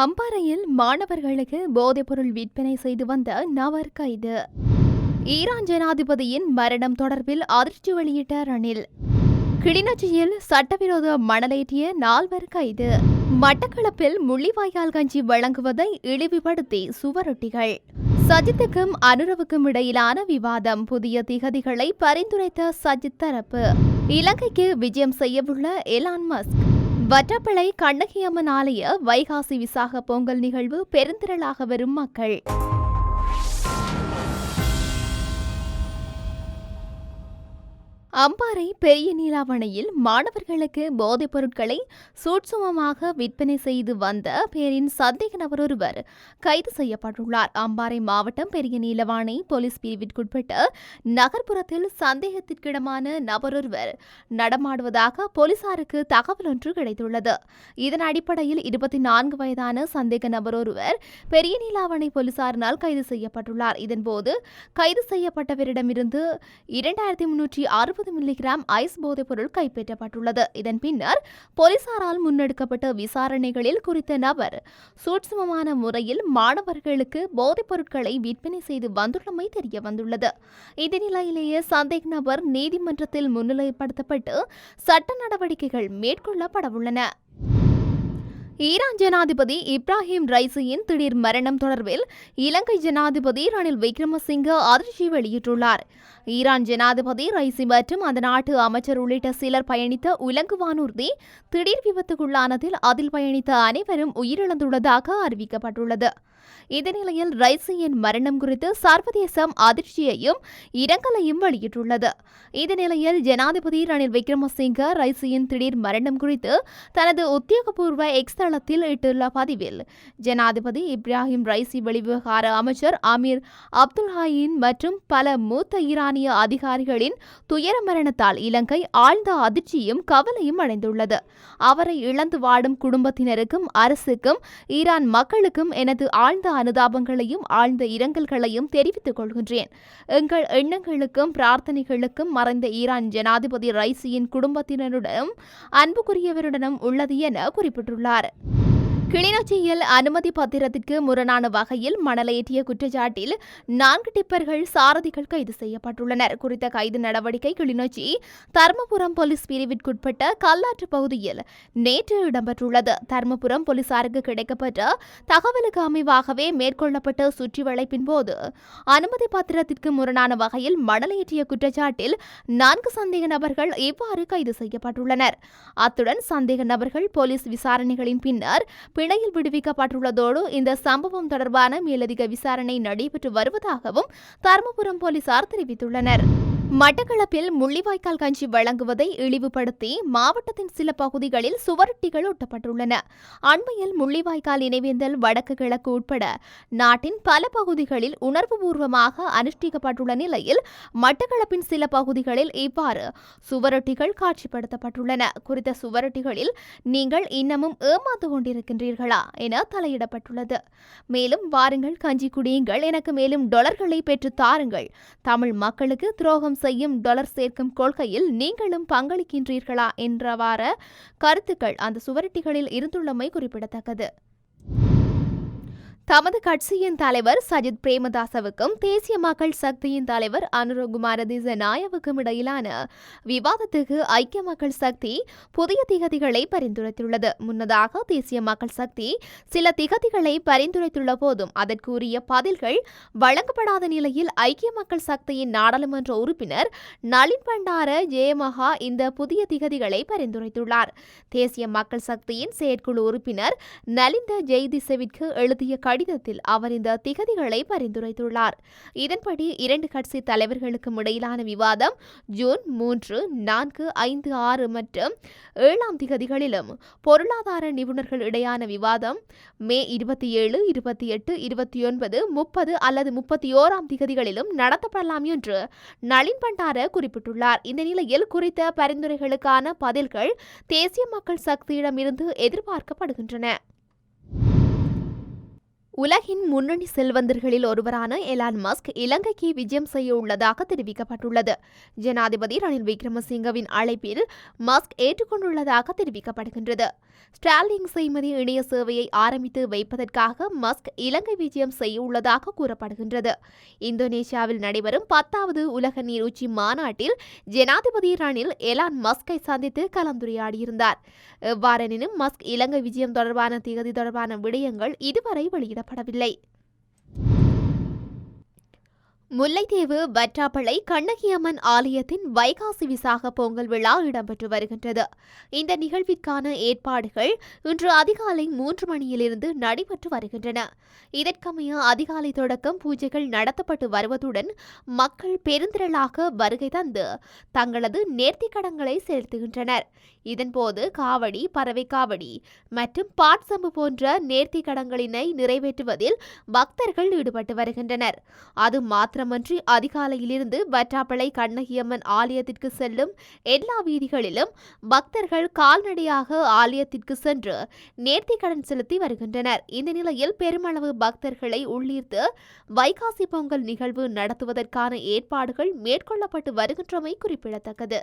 அம்பாறையில் மாணவர்களுக்கு போதைப்பொருள் விற்பனை செய்து வந்த நபர் கைது. ஈரான் ஜனாதிபதியின் மரணம் தொடர்பில் அதிர்ச்சி வெளியிட்ட ரணில். கிளிநொச்சியில் சட்டவிரோத மணலேற்றிய 4 கைது. மட்டக்களப்பில் முள்ளிவாய்க்கால் கஞ்சி வழங்குவதை இழிவுபடுத்தி சுவரொட்டிகள். சஜித்துக்கும் அனுரவுக்கும் இடையிலான விவாதம். புதிய திகதிகளை பரிந்துரைத்த சஜித் தரப்பு. இலங்கைக்கு விஜயம் செய்யவுள்ள எலான் மஸ்க். வற்றப்பிளை கண்ணகியம்மன் ஆலய வைகாசி விசாக பொங்கல் நிகழ்வு பெருந்திரளாக வரும் மக்கள். அம்பாறை பெரிய நீலாவணையில் மாணவர்களுக்கு போதைப் பொருட்களை சூட்சுமமாக விற்பனை செய்து வந்த பேரின் சந்தேக நபர் ஒருவர் கைது செய்யப்பட்டுள்ளார். அம்பாறை மாவட்டம் பெரிய நீலாவணை போலீஸ் பிரிவிற்குட்பட்ட நகர்ப்புறத்தில் சந்தேகத்திற்கிடமான நபர் ஒருவர் நடமாடுவதாக போலீசாருக்கு தகவல் ஒன்று கிடைத்துள்ளது. இதன் அடிப்படையில் 24 வயதான சந்தேக நபர் ஒருவர் பெரிய நீலாவணை போலீசாரினால் கைது செய்யப்பட்டுள்ளார். இதன்போது கைது செய்யப்பட்டவரிடமிருந்து 2360 மில்லிகிராம் ஐஸ் போதைப் பொருள் கைப்பற்றப்பட்டுள்ளது. இதன் பின்னர் போலீசாரால் முன்னெடுக்கப்பட்ட விசாரணைகளில் குறித்த நபர் சூட்சுமமான முறையில் மாணவர்களுக்கு போதைப் பொருட்களை விற்பனை செய்து வந்துள்ளமை தெரிய வந்துள்ளது. இந்த நிலையிலேயே சந்தேக நபர் நீதிமன்றத்தில் முன்னிலைப்படுத்தப்பட்டு சட்ட நடவடிக்கைகள் மேற்கொள்ளப்படவுள்ளன. ஈரான் ஜனாதிபதி இப்ராஹிம் ரைசியின் திடீர் மரணம் தொடர்பில் இலங்கை ஜனாதிபதி ரணில் விக்ரமசிங்க அதிர்ச்சி வெளியிட்டுள்ளார். ஈரான் ஜனாதிபதி ரைசி மற்றும் அந்த நாட்டு அமைச்சர் உள்ளிட்ட சிலர் பயணித்த உலங்கு வானூர்தி திடீர் விபத்துக்குள்ளானதில் அதில் பயணித்த அனைவரும் உயிரிழந்துள்ளதாக அறிவிக்கப்பட்டுள்ளது. இந்த நிலையில் ரைசியின் மரணம் குறித்து சர்வதேசம் அதிர்ச்சியையும் இரங்கலையும் வெளியிட்டுள்ளது. இந்த நிலையில் ஜனாதிபதி ரணில் விக்ரமசிங்க ரைசியின் திடீர் மரணம் குறித்து தனது உத்தியோகபூர்வ எக்ஸ் தளத்தில் இட்டுள்ள பதிவில் ஜனாதிபதி இப்ராஹிம் ரைசி வெளிவிவகார அமைச்சர் அமீர் அப்துல்ஹாயின் மற்றும் பல மூத்த ஈரானிய அதிகாரிகளின் துயர மரணத்தால் இலங்கை ஆழ்ந்த அதிர்ச்சியும் கவலையும் அடைந்துள்ளது. அவரை இழந்து வாடும் குடும்பத்தினருக்கும் அரசுக்கும் ஈரான் மக்களுக்கும் எனது ஆழ்ந்த அனுதாபங்களையும் ஆழ்ந்த இரங்கல்களையும் தெரிவித்துக் கொள்கின்றேன். எங்கள் எண்ணங்களுக்கும் பிரார்த்தனைகளுக்கும் மறைந்த ஈரான் ஜனாதிபதி ரைசியின் குடும்பத்தினருடனும் அன்புக்குரியவருடனும் உள்ளது என குறிப்பிட்டுள்ளார். கிளிநொச்சியில் அனுமதி பத்திரத்திற்கு முரணான வகையில் மணலேற்றிய குற்றச்சாட்டில் 4 டிப்பர்கள் சாரதிகள் கைது செய்யப்பட்டுள்ளனர். குறித்த கைது நடவடிக்கை கிளிநொச்சி தர்மபுரம் போலீஸ் பிரிவிற்குட்பட்ட கல்லாற்று பகுதியில் நேற்று இடம்பெற்றுள்ளது. தர்மபுரம் போலீசாருக்கு கிடைக்கப்பட்ட தகவலுக்கு அமைவாகவே மேற்கொள்ளப்பட்ட சுற்றி வளைப்பின் போது அனுமதி பத்திரத்திற்கு முரணான வகையில் மணலேற்றிய குற்றச்சாட்டில் 4 சந்தேக நபர்கள் இவ்வாறு கைது செய்யப்பட்டுள்ளனர். அத்துடன் சந்தேக நபர்கள் போலீஸ் விசாரணைகளின் பின்னர் பிணையில் விடுவிக்கப்பட்டுள்ளதோடு இந்த சம்பவம் தொடர்பான மேலதிக விசாரணை நடைபெற்று வருவதாகவும் தர்மபுரம் போலீசார் தெரிவித்துள்ளனர். மட்டக்களப்பில் முள்ளிவாய்க்கால் கஞ்சி வழங்குவதை இழிவுபடுத்தி மாவட்டத்தின் சில பகுதிகளில் சுவரொட்டிகள் ஒட்டப்பட்டுள்ளன. அண்மையில் முள்ளிவாய்க்கால் இணைவேந்தல் வடக்கு கிழக்கு உட்பட நாட்டின் பல பகுதிகளில் உணர்வுபூர்வமாக அனுஷ்டிக்கப்பட்டுள்ள நிலையில் மட்டக்களப்பின் சில பகுதிகளில் இவ்வாறு சுவரொட்டிகள் காட்சிப்படுத்தப்பட்டுள்ளன. குறித்த சுவரொட்டிகளில் நீங்கள் இன்னமும் ஏமாந்து கொண்டிருக்கின்றீர்களா என தலையிடப்பட்டுள்ளது. மேலும் வாருங்கள் கஞ்சி குடியுங்கள், எனக்கு மேலும் டாலர்களை பெற்று தாருங்கள், தமிழ் மக்களுக்கு துரோகம் செய்யும் டாலர் சேர்க்கும் கொள்கையில் நீங்களும் பங்களிக்கின்றீர்களா என்றவாற கருத்துக்கள் அந்த சுவரொட்டிகளில் இருந்துள்ளமை குறிப்பிடத்தக்கது. தமது கட்சியின் தலைவர் சஜித் பிரேமதாசவுக்கும் தேசிய மக்கள் சக்தியின் தலைவர் அனுரகுமார திசாநாயகவுக்கும் இடையிலான விவாதத்துக்கு ஐக்கிய மக்கள் சக்தி புதிய திகதிகளை பரிந்துரைத்துள்ளது. முன்னதாக தேசிய மக்கள் சக்தி சில திகதிகளை பரிந்துரைத்துள்ள போதும் அதற்குரிய பதில்கள் வழங்கப்படாத நிலையில் ஐக்கிய மக்கள் சக்தியின் நாடாளுமன்ற உறுப்பினர் நளின் பண்டார ஜெயமகா இந்த புதிய திகதிகளை பரிந்துரைத்துள்ளார். தேசிய மக்கள் சக்தியின் செயற்குழு உறுப்பினர் நலிந்த ஜெய்திசவிற்கு எழுதிய கடிதத்தில் அவர் இந்த திகதிகளை பரிந்துரைத்துள்ளார். இதன்படி 2 கட்சி தலைவர்களுக்கும் இடையிலான விவாதம் ஜூன் 3, 4, 5, 6 மற்றும் 7 திகதிகளிலும், பொருளாதார நிபுணர்கள் இடையான விவாதம் மே 27, 28, 29, 30 அல்லது 31 திகதிகளிலும் நடத்தப்படலாம் என்று நளின் பண்டார குறிப்பிட்டுள்ளார். இந்த நிலையில் குறித்த பரிந்துரைகளுக்கான பதில்கள் தேசிய மக்கள் சக்தியிடமிருந்து எதிர்பார்க்கப்படுகின்றன. உலகின் முன்னணி செல்வந்தர்களில் ஒருவரான எலான் மஸ்க் இலங்கைக்கு விஜயம் செய்ய உள்ளதாக தெரிவிக்கப்பட்டுள்ளது. ஜனாதிபதி ரணில் விக்ரமசிங்கவின் அழைப்பில் மஸ்க் ஏற்றுக்கொண்டுள்ளதாக தெரிவிக்கப்படுகின்றது. ஸ்டார்லிங் செய்மதி இணைய சேவையை ஆரம்பித்து வைப்பதற்காக மஸ்க் இலங்கை விஜயம் செய்ய உள்ளதாக கூறப்படுகின்றது. இந்தோனேஷியாவில் நடைபெறும் 10வது உலக நீர் உச்சி மாநாட்டில் ஜனாதிபதி ரணில் எலான் மஸ்கை சந்தித்து கலந்துரையாடியிருந்தார். எவ்வாறெனினும் மஸ்க் இலங்கை விஜயம் தொடர்பான திகதி தொடர்பான விடயங்கள் இதுவரை வெளியிடப்படவில்லை. முல்லைத்தீவு வற்றாப்பளை கண்ணகியம்மன் ஆலயத்தின் வைகாசி விசாக பொங்கல் விழா இடம்பெற்று வருகின்றது. இந்த நிகழ்விற்கான ஏற்பாடுகள் இன்று அதிகாலை 3 மணியிலிருந்து நடைபெற்று வருகின்றன. இதற்கமைய அதிகாலை தொடக்கம் பூஜைகள் நடத்தப்பட்டு வருவதுடன் மக்கள் பெருந்திரளாக வருகை தந்து தங்களது நேர்த்திக்கடன்களை செலுத்துகின்றனர். இதன்போது காவடி, பறவை காவடி மற்றும் பாட்சம்பு போன்ற நேர்த்திக்கடன்களினை நிறைவேற்றுவதில் பக்தர்கள் ஈடுபட்டு வருகின்றனர். அது மாத்திரமன்றி அதிகாலையிலிருந்து வற்றாப்பளை கண்ணகியம்மன் ஆலயத்திற்கு செல்லும் எல்லா வீதிகளிலும் பக்தர்கள் கால்நடையாக ஆலயத்திற்கு சென்று நேர்த்திக்கடன் செலுத்தி வருகின்றனர். இந்த நிலையில் பெருமளவு பக்தர்களை உள்ளீர்த்து வைகாசி பொங்கல் நிகழ்வு நடத்துவதற்கான ஏற்பாடுகள் மேற்கொள்ளப்பட்டு வருகின்றமை குறிப்பிடத்தக்கது.